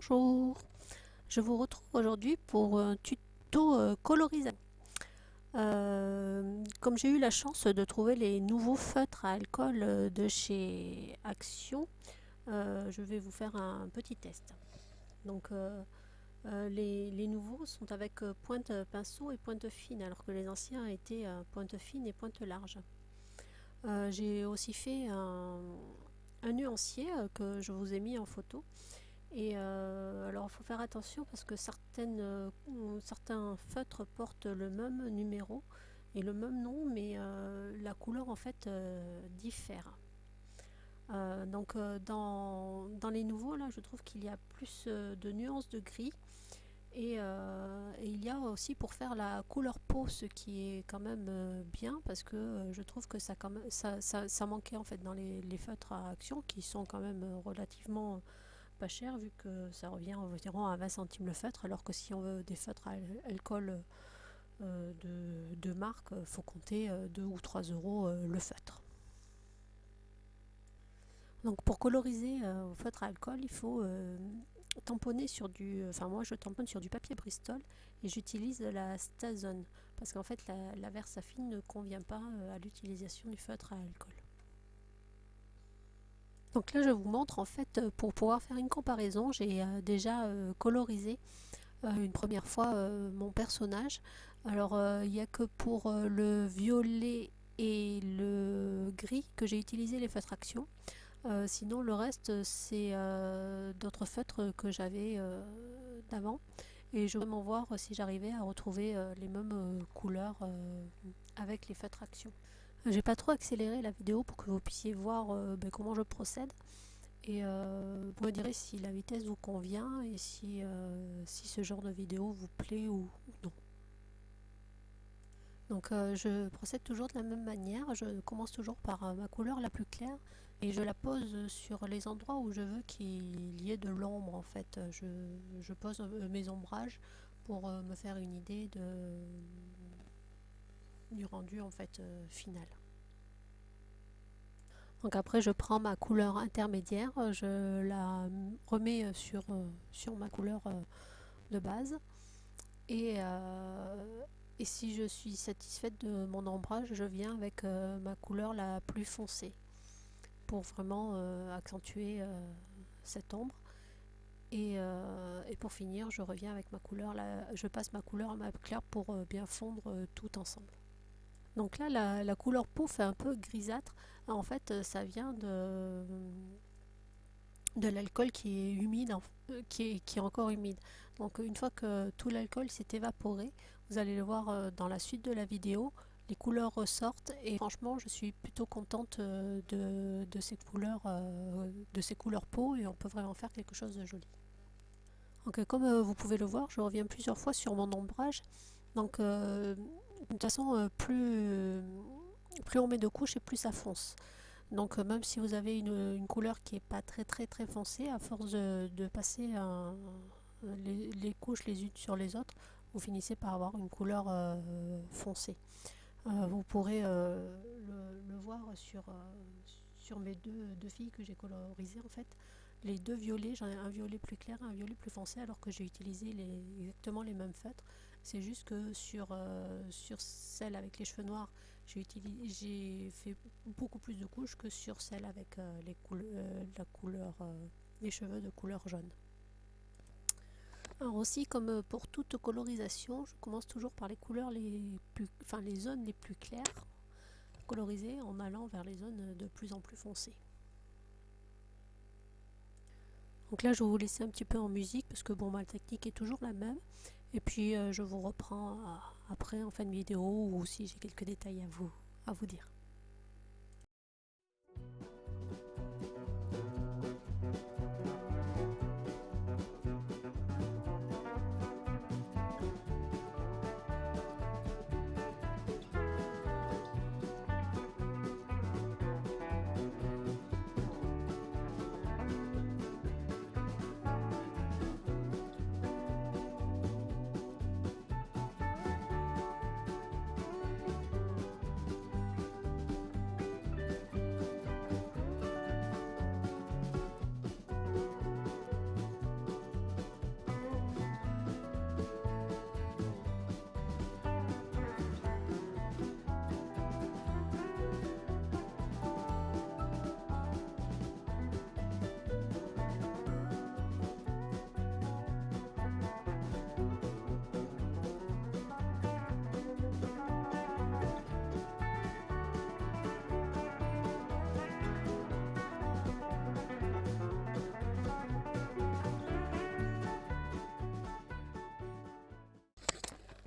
Bonjour, je vous retrouve aujourd'hui pour un tuto colorisation. Comme j'ai eu la chance de trouver les nouveaux feutres à alcool de chez Action, je vais vous faire un petit test. Donc les nouveaux sont avec pointe pinceau et pointe fine, alors que les anciens étaient pointe fine et pointe large. J'ai aussi fait un nuancier que je vous ai mis en photo. Et alors il faut faire attention parce que certains feutres portent le même numéro et le même nom, mais la couleur en fait diffère. Dans les nouveaux, là, je trouve qu'il y a plus de nuances de gris. Et il y a aussi pour faire la couleur peau, ce qui est quand même bien, parce que je trouve que ça manquait en fait dans les feutres à action, qui sont quand même relativement pas cher, vu que ça revient environ à 20 centimes le feutre, alors que si on veut des feutres à alcool de marque, il faut compter 2 ou 3 euros le feutre. Donc pour coloriser au feutre à alcool, il faut tamponner sur moi je tamponne sur du papier Bristol et j'utilise la Stazone, parce qu'en fait la Versafine ne convient pas à l'utilisation du feutre à alcool. Donc là je vous montre en fait, pour pouvoir faire une comparaison, j'ai déjà colorisé une première fois mon personnage. Alors il n'y a que pour le violet et le gris que j'ai utilisé les feutres action. Sinon le reste c'est d'autres feutres que j'avais d'avant, et je voulais vraiment voir si j'arrivais à retrouver les mêmes couleurs avec les feutres action. J'ai pas trop accéléré la vidéo pour que vous puissiez voir comment je procède. Et vous me direz si la vitesse vous convient et si ce genre de vidéo vous plaît ou non. Donc je procède toujours de la même manière. Je commence toujours par ma couleur la plus claire et je la pose sur les endroits où je veux qu'il y ait de l'ombre en fait. Je pose mes ombrages pour me faire une idée du rendu en fait final. Donc après je prends ma couleur intermédiaire, je la remets sur ma couleur de base, et si je suis satisfaite de mon ombrage, je viens avec ma couleur la plus foncée pour vraiment accentuer cette ombre, et pour finir je reviens avec ma couleur, je passe ma couleur à ma claire pour bien fondre tout ensemble. Donc là, la couleur peau fait un peu grisâtre. En fait, ça vient de l'alcool qui est humide, qui est encore humide. Donc une fois que tout l'alcool s'est évaporé, vous allez le voir dans la suite de la vidéo, les couleurs ressortent et franchement, je suis plutôt contente de ces couleurs peau, et on peut vraiment faire quelque chose de joli. Donc comme vous pouvez le voir, je reviens plusieurs fois sur mon ombrage. Donc de toute façon, plus on met de couches et plus ça fonce. Donc même si vous avez une couleur qui n'est pas très très très foncée, à force de passer les couches les unes sur les autres, vous finissez par avoir une couleur foncée. Vous pourrez le voir sur mes deux filles que j'ai colorisées en fait. Les deux violets, j'en ai un violet plus clair et un violet plus foncé, alors que j'ai utilisé exactement les mêmes feutres. C'est juste que sur celle avec les cheveux noirs, j'ai fait beaucoup plus de couches que sur celle avec les cheveux de couleur jaune. Alors aussi, comme pour toute colorisation, je commence toujours par les couleurs les zones les plus claires, colorisées en allant vers les zones de plus en plus foncées. Donc là, je vais vous laisser un petit peu en musique parce que bon, ma technique est toujours la même. Et puis je vous reprends après en fin de vidéo, ou si j'ai quelques détails à vous dire.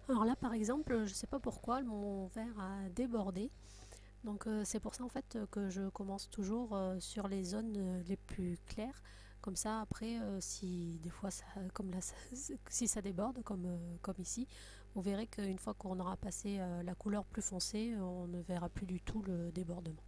Alors là, par exemple, je ne sais pas pourquoi, mon verre a débordé. Donc c'est pour ça en fait que je commence toujours sur les zones les plus claires. Comme ça, après, si des fois, comme là, si ça déborde, comme ici, vous verrez qu'une fois qu'on aura passé la couleur plus foncée, on ne verra plus du tout le débordement.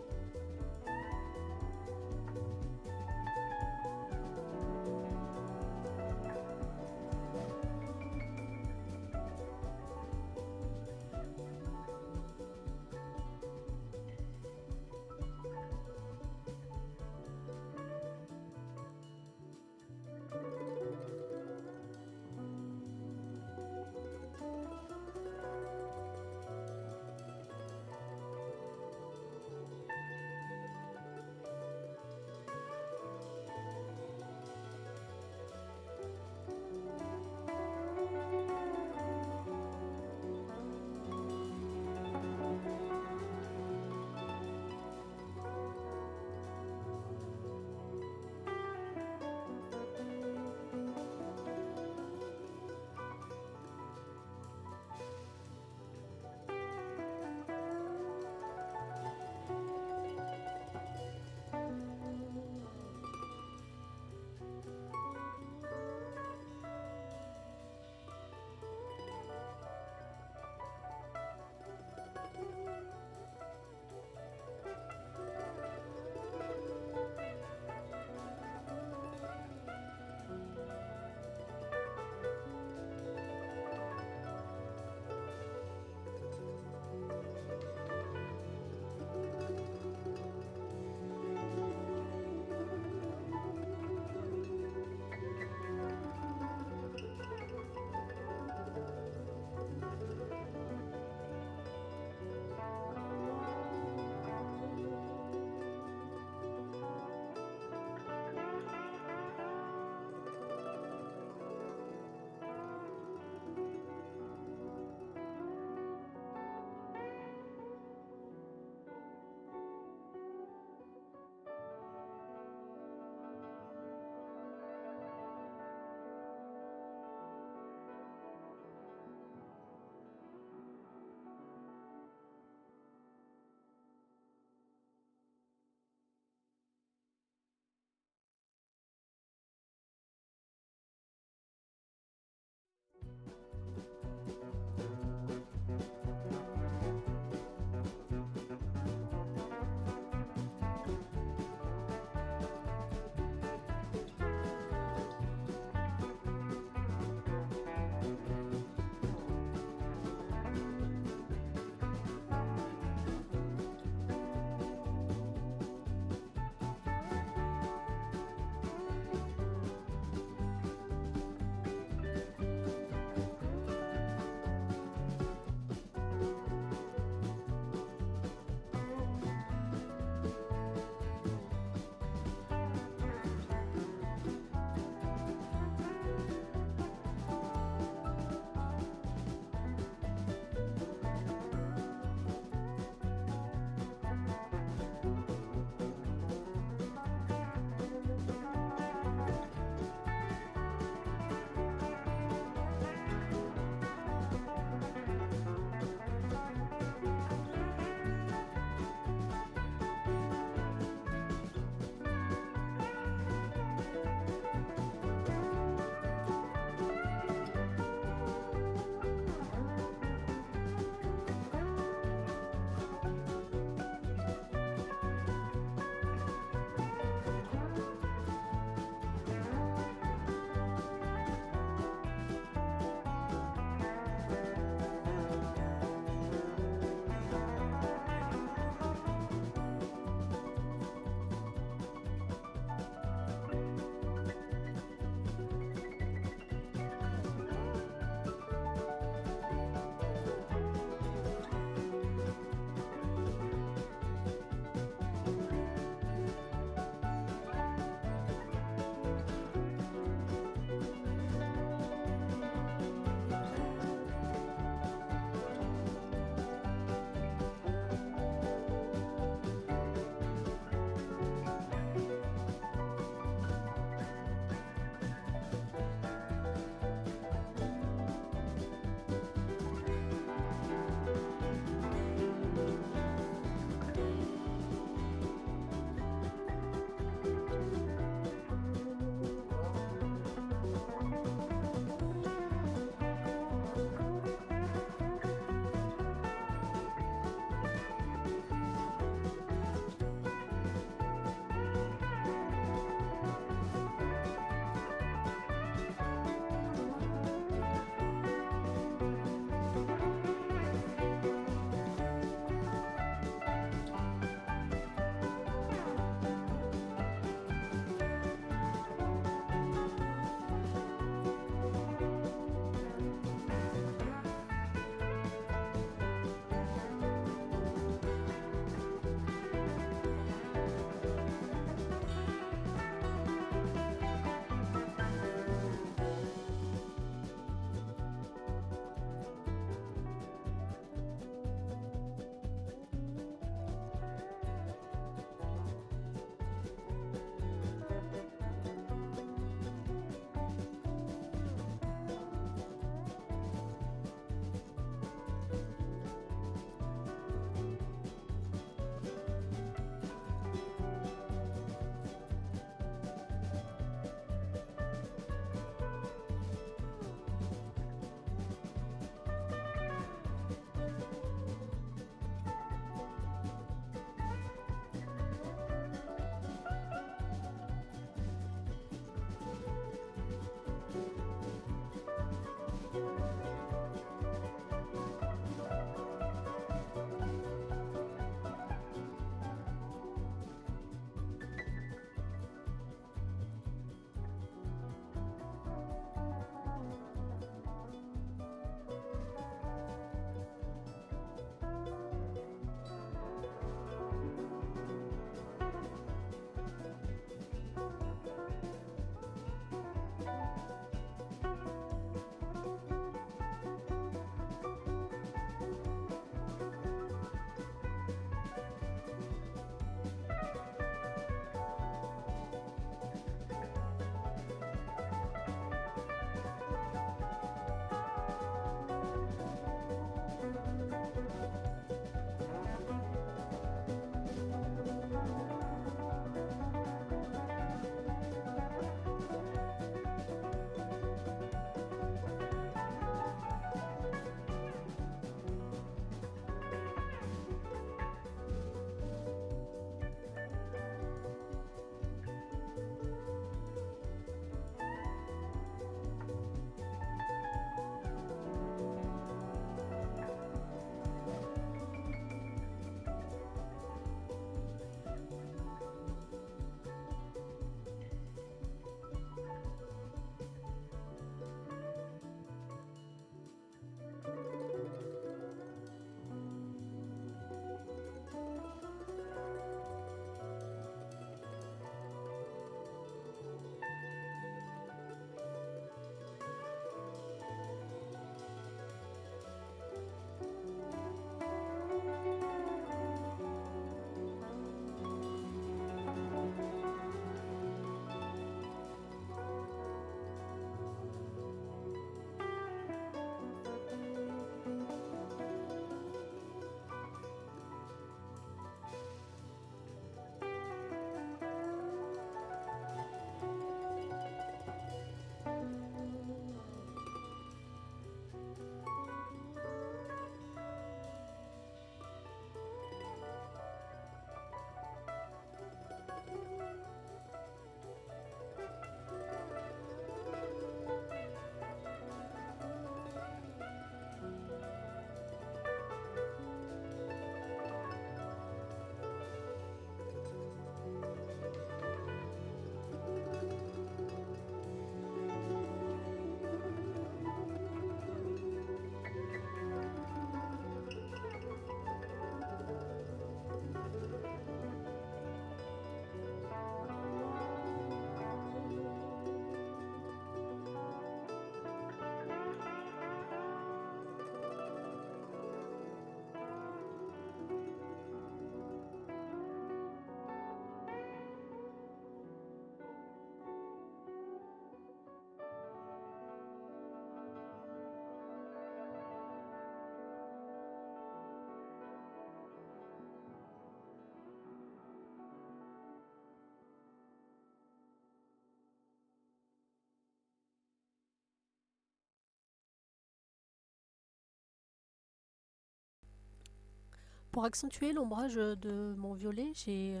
Pour accentuer l'ombrage de mon violet, j'ai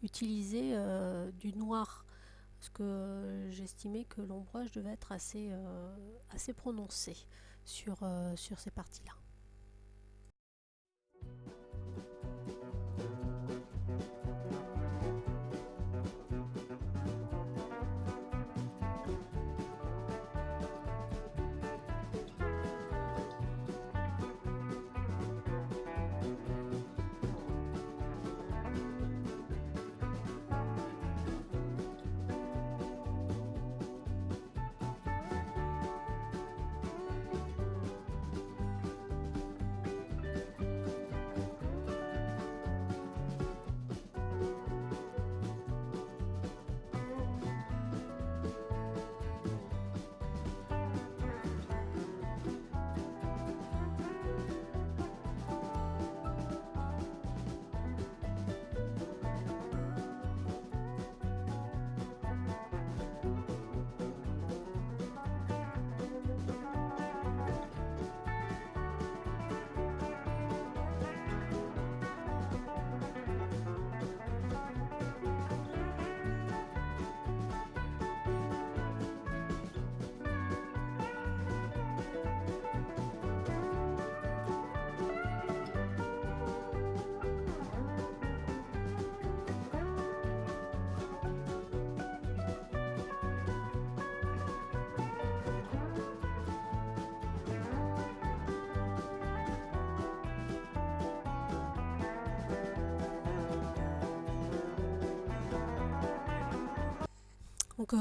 utilisé du noir parce que j'estimais que l'ombrage devait être assez prononcé sur ces parties-là. Donc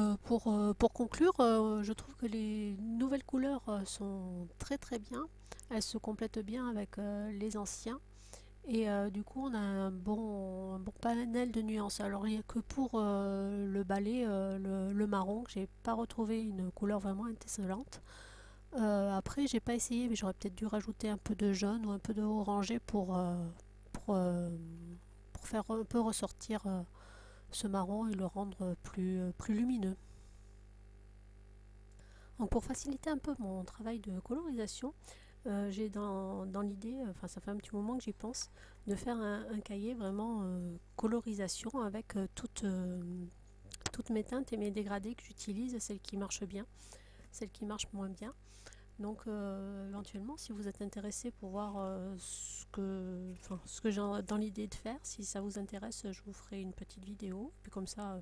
pour conclure, je trouve que les nouvelles couleurs sont très très bien. Elles se complètent bien avec les anciens. Et du coup, on a un bon panel de nuances. Alors, il n'y a que pour le balai, le marron, que j'ai pas retrouvé une couleur vraiment étincelante. Après, j'ai pas essayé, mais j'aurais peut-être dû rajouter un peu de jaune ou un peu de orangé pour, euh, pour faire un peu ressortir ce marron et le rendre plus lumineux. Donc pour faciliter un peu mon travail de colorisation, j'ai dans l'idée, enfin ça fait un petit moment que j'y pense, de faire un cahier vraiment colorisation avec toutes mes teintes et mes dégradés que j'utilise, celles qui marchent bien, celles qui marchent moins bien. Donc éventuellement, si vous êtes intéressé pour voir ce que j'ai dans l'idée de faire, si ça vous intéresse, je vous ferai une petite vidéo, puis comme ça,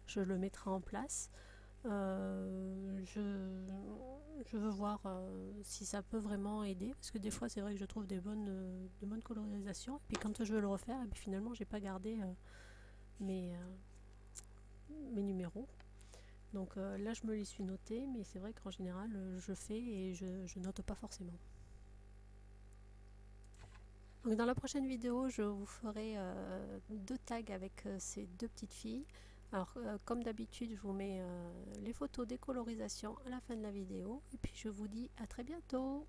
je le mettrai en place. Je veux voir si ça peut vraiment aider, parce que des fois, c'est vrai que je trouve de bonnes colorisations, et puis quand je veux le refaire, et puis finalement, j'ai pas gardé mes, mes numéros. Donc là, je me les suis notés, mais c'est vrai qu'en général, je fais et je note pas forcément. Donc dans la prochaine vidéo, je vous ferai deux tags avec ces deux petites filles. Alors comme d'habitude, je vous mets les photos des colorisations à la fin de la vidéo. Et puis je vous dis à très bientôt.